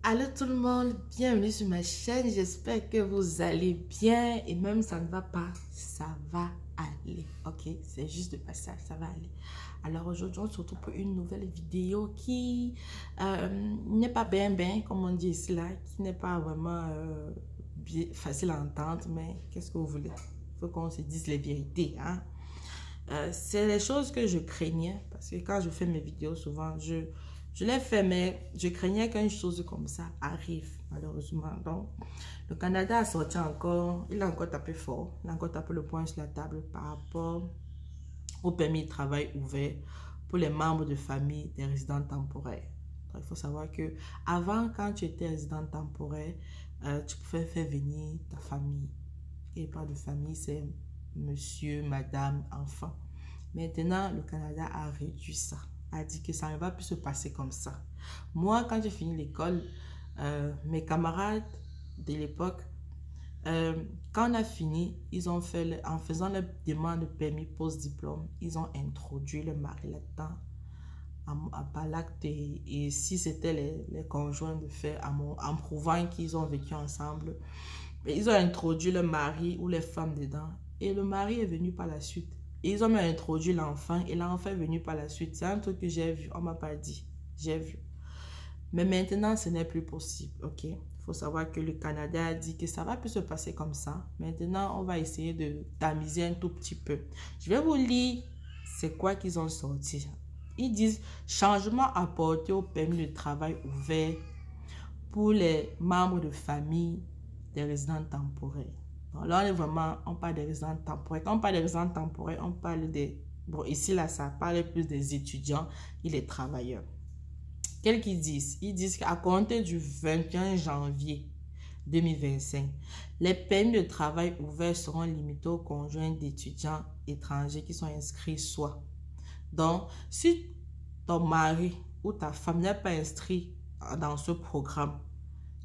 Allô tout le monde, bienvenue sur ma chaîne, j'espère que vous allez bien et même ça ne va pas, ça va aller, ok? C'est juste de passage, ça va aller. Alors aujourd'hui on se retrouve pour une nouvelle vidéo qui n'est pas bien, comme on dit ici là, qui n'est pas vraiment facile à entendre, mais qu'est-ce que vous voulez? Il faut qu'on se dise les vérités, hein? C'est les choses que je craignais parce que quand je fais mes vidéos souvent je l'ai fait, mais je craignais qu'une chose comme ça arrive, malheureusement. Donc, le Canada a sorti encore, il a encore tapé fort, il a encore tapé le poing sur la table par rapport au permis de travail ouvert pour les membres de famille des résidents temporaires. Donc, il faut savoir que avant, quand tu étais résident temporaire, tu pouvais faire venir ta famille. Et pas de famille, c'est monsieur, madame, enfant. Maintenant, le Canada a réduit ça, a dit que ça ne va plus se passer comme ça. Moi, quand j'ai fini l'école, mes camarades de l'époque, quand on a fini, ils ont fait, en faisant la demande de permis post-diplôme, ils ont introduit le mari là-dedans, par l'acte, et si c'était les conjoints de fait, en prouvant qu'ils ont vécu ensemble, ils ont introduit le mari ou les femmes dedans, et le mari est venu par la suite. Et ils ont même introduit l'enfant et l'enfant est venu par la suite. C'est un truc que j'ai vu, on m'a pas dit, j'ai vu. Mais maintenant, ce n'est plus possible, ok? Il faut savoir que le Canada a dit que ça va plus se passer comme ça. Maintenant, on va essayer de tamiser un tout petit peu. Je vais vous lire c'est quoi qu'ils ont sorti. Ils disent changement apporté au permis de travail ouvert pour les membres de famille des résidents temporaires. Donc là, on est vraiment, on parle des résidents temporaires. Quand on parle des résidents temporaires, on parle des... Bon, ici, là, ça parle plus des étudiants et des travailleurs. Qu'est-ce qu'ils disent? Ils disent qu'à compter du 21 janvier 2025, les permis de travail ouverts seront limités aux conjoints d'étudiants étrangers qui sont inscrits soit. Donc, si ton mari ou ta femme n'est pas inscrit dans ce programme,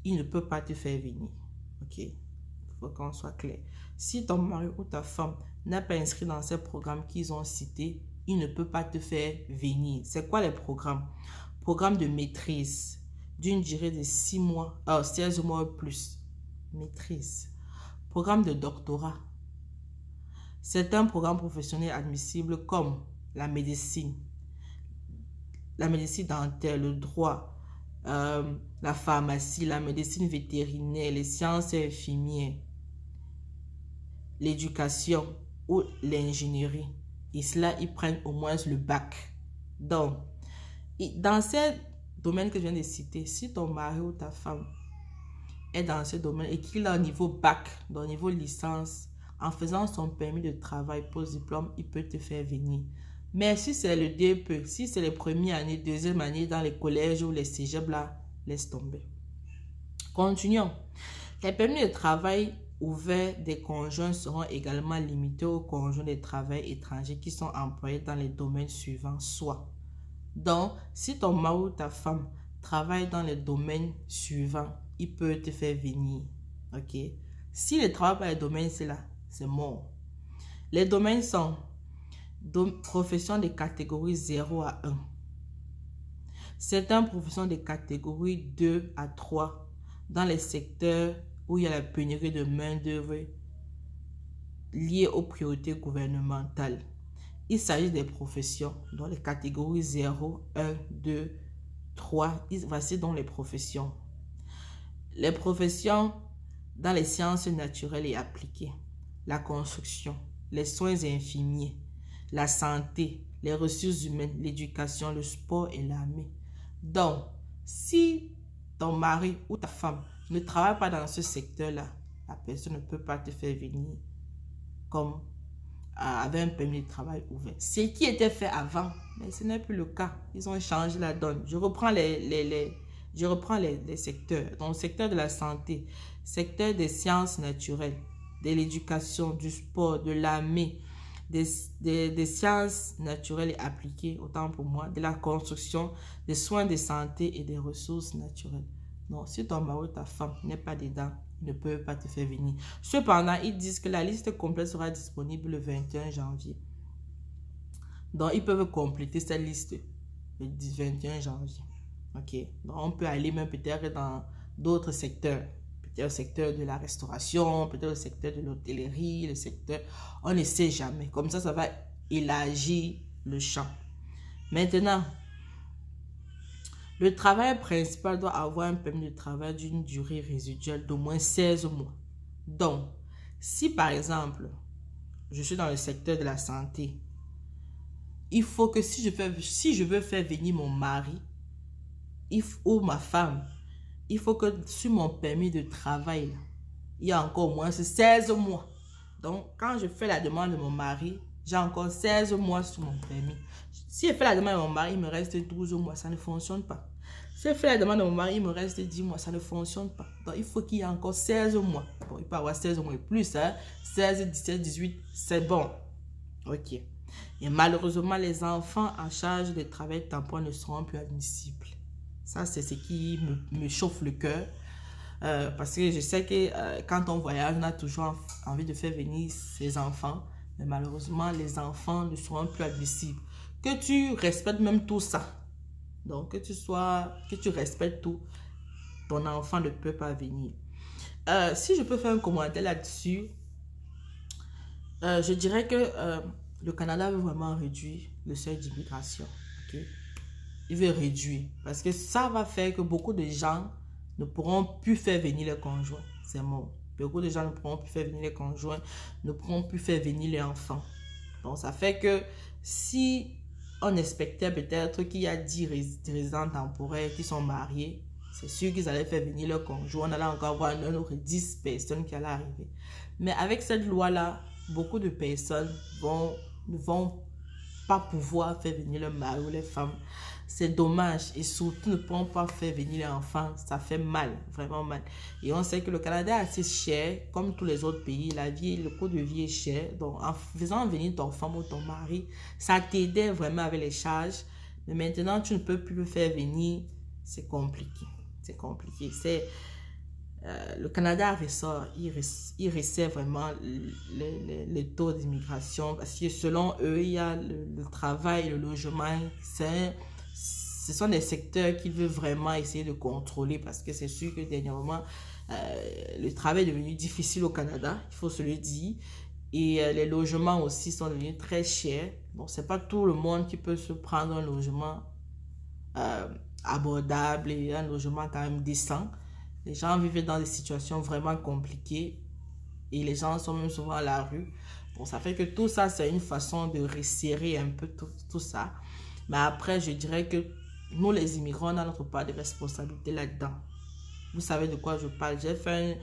il ne peut pas te faire venir. Ok? Il faut qu'on soit clair. Si ton mari ou ta femme n'est pas inscrit dans ces programmes qu'ils ont cités, il ne peut pas te faire venir. C'est quoi les programmes? Programme de maîtrise d'une durée de 6 mois, 16 mois ou plus. Maîtrise. Programme de doctorat. Certains programmes professionnels admissibles comme la médecine dentaire, le droit, la pharmacie, la médecine vétérinaire, les sciences infirmières, l'éducation ou l'ingénierie. Et cela, ils prennent au moins le bac. Donc, dans ces domaines que je viens de citer, si ton mari ou ta femme est dans ce domaine et qu'il a un niveau bac, donc niveau licence, en faisant son permis de travail post-diplôme, il peut te faire venir. Mais si c'est le DEP, si c'est les premières années, deuxième année dans les collèges ou les cégeps là, laisse tomber. Continuons. Les permis de travail ouverts des conjoints seront également limités aux conjoints de travail étrangers qui sont employés dans les domaines suivants, soit. Donc, si ton mari ou ta femme travaille dans les domaines suivants, il peut te faire venir. Ok? S'il ne travaille pas dans les domaines, c'est là, c'est mort. Les domaines sont professions de catégorie 0 à 1. Certaines professions de catégorie 2 à 3 dans les secteurs où il y a la pénurie de main-d'œuvre liée aux priorités gouvernementales. Il s'agit des professions dans les catégories 0, 1, 2, 3. Voici donc les professions. Les professions dans les sciences naturelles et appliquées, la construction, les soins infirmiers, la santé, les ressources humaines, l'éducation, le sport et l'armée. Donc, si ton mari ou ta femme ne travaille pas dans ce secteur-là, la personne ne peut pas te faire venir comme avec un permis de travail ouvert. Ce qui était fait avant, mais ce n'est plus le cas. Ils ont changé la donne. Je reprends les secteurs. Dans le secteur de la santé, secteur des sciences naturelles, de l'éducation, du sport, de l'armée, des sciences naturelles et appliquées, autant pour moi, de la construction, des soins de santé et des ressources naturelles. Non, si ton mari ou ta femme n'est pas dedans, ne peuvent pas te faire venir. Cependant, ils disent que la liste complète sera disponible le 21 janvier. Donc, ils peuvent compléter cette liste le 21 janvier. Ok, donc on peut aller même peut-être dans d'autres secteurs. Peut-être le secteur de la restauration, peut-être le secteur de l'hôtellerie, le secteur... On ne sait jamais. Comme ça va élargir le champ. Maintenant, le travail principal doit avoir un permis de travail d'une durée résiduelle d'au moins 16 mois. Donc, si par exemple, je suis dans le secteur de la santé, il faut que si je veux faire venir mon mari ou ma femme, il faut que sur mon permis de travail, il y a encore au moins 16 mois. Donc, quand je fais la demande de mon mari, j'ai encore 16 mois sur mon permis. Si je fais la demande de mon mari, il me reste 12 mois. Ça ne fonctionne pas. Si je fais la demande de mon mari, il me reste 10 mois. Ça ne fonctionne pas. Donc, il faut qu'il y ait encore 16 mois. Bon, il peut y avoir 16 mois et plus. Hein? 16, 17, 18, c'est bon. Ok. Et malheureusement, les enfants en charge de travail temporaire ne seront plus admissibles. Ça, c'est ce qui me chauffe le cœur. Parce que je sais que quand on voyage, on a toujours envie de faire venir ses enfants. Mais malheureusement, les enfants ne seront plus admissibles. Que tu respectes même tout ça. Donc, que tu respectes tout, ton enfant ne peut pas venir. Si je peux faire un commentaire là-dessus, je dirais que le Canada veut vraiment réduire le seuil d'immigration. Okay? Il veut réduire. Parce que ça va faire que beaucoup de gens ne pourront plus faire venir les conjoints. C'est mort. Beaucoup de gens ne pourront plus faire venir les conjoints, ne pourront plus faire venir les enfants. Donc, ça fait que si on expectait peut-être qu'il y a 10 résidents temporaires qui sont mariés, c'est sûr qu'ils allaient faire venir leurs conjoints. On allait encore avoir 9 ou 10 personnes qui allaient arriver. Mais avec cette loi-là, beaucoup de personnes ne vont pas pouvoir faire venir leur mari ou les femmes. C'est dommage. Et surtout, ne pourront pas faire venir les enfants. Ça fait mal, vraiment mal. Et on sait que le Canada est assez cher, comme tous les autres pays. Le coût de vie est cher. Donc, en faisant venir ton femme ou ton mari, ça t'aidait vraiment avec les charges. Mais maintenant, tu ne peux plus le faire venir. C'est compliqué. C'est compliqué. Le Canada ressort, il resserre vraiment les taux d'immigration parce que selon eux, il y a le travail, le logement. Ce sont des secteurs qu'ils veulent vraiment essayer de contrôler parce que c'est sûr que dernièrement, le travail est devenu difficile au Canada, il faut se le dire. Et les logements aussi sont devenus très chers. Donc, ce n'est pas tout le monde qui peut se prendre un logement abordable et un logement quand même décent. Les gens vivent dans des situations vraiment compliquées et les gens sont même souvent à la rue. Bon, ça fait que tout ça, c'est une façon de resserrer un peu tout ça. Mais après, je dirais que nous, les immigrants, on a notre part de responsabilité là-dedans. Vous savez de quoi je parle. J'ai fait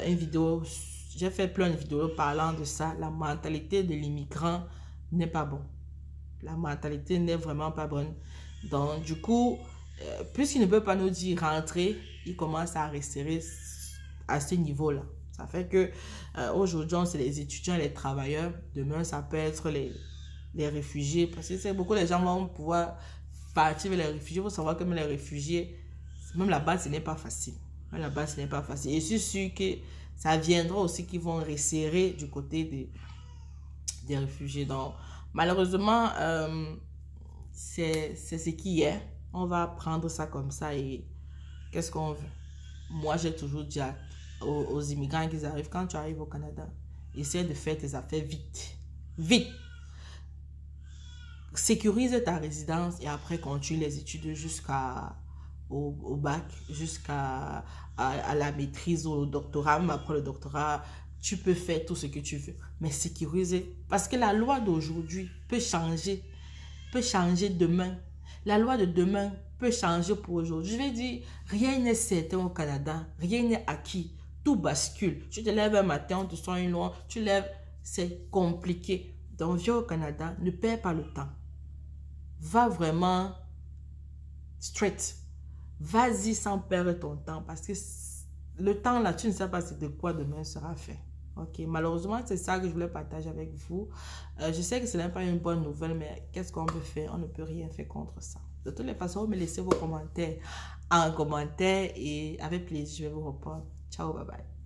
une vidéo, j'ai fait plein de vidéos parlant de ça. La mentalité de l'immigrant n'est pas bonne. La mentalité n'est vraiment pas bonne. Donc, du coup, puisqu'il ne peut pas nous dire rentrer, il commence à resserrer à ce niveau-là. Ça fait que aujourd'hui, c'est les étudiants et les travailleurs. Demain, ça peut être les réfugiés. Parce que beaucoup de gens vont pouvoir partir vers les réfugiés. Il faut savoir que même les réfugiés, même là-bas, ce n'est pas facile. Même là-bas, ce n'est pas facile. Et je suis sûr que ça viendra aussi qu'ils vont resserrer du côté des réfugiés. Donc, malheureusement, c'est ce qui est. On va prendre ça comme ça et qu'est-ce qu'on veut? Moi, j'ai toujours dit aux immigrants qui arrivent, quand tu arrives au Canada, essaie de faire tes affaires vite. Vite! Sécurise ta résidence et après continue les études jusqu'au bac, jusqu'à la maîtrise ou au doctorat. Même après le doctorat, tu peux faire tout ce que tu veux. Mais sécuriser, parce que la loi d'aujourd'hui peut changer demain. La loi de demain peut changer pour aujourd'hui. Je vais dire, rien n'est certain au Canada. Rien n'est acquis. Tout bascule. Tu te lèves un matin, on te sort une loi. Tu lèves, c'est compliqué. Donc, viens au Canada, ne perds pas le temps. Va vraiment straight. Vas-y sans perdre ton temps. Parce que le temps là, tu ne sais pas de quoi demain sera fait. Ok, malheureusement, c'est ça que je voulais partager avec vous. Je sais que ce n'est pas une bonne nouvelle, mais qu'est-ce qu'on peut faire? On ne peut rien faire contre ça. De toutes les façons, vous me laissez vos commentaires en commentaire et avec plaisir, je vais vous répondre. Ciao, bye bye.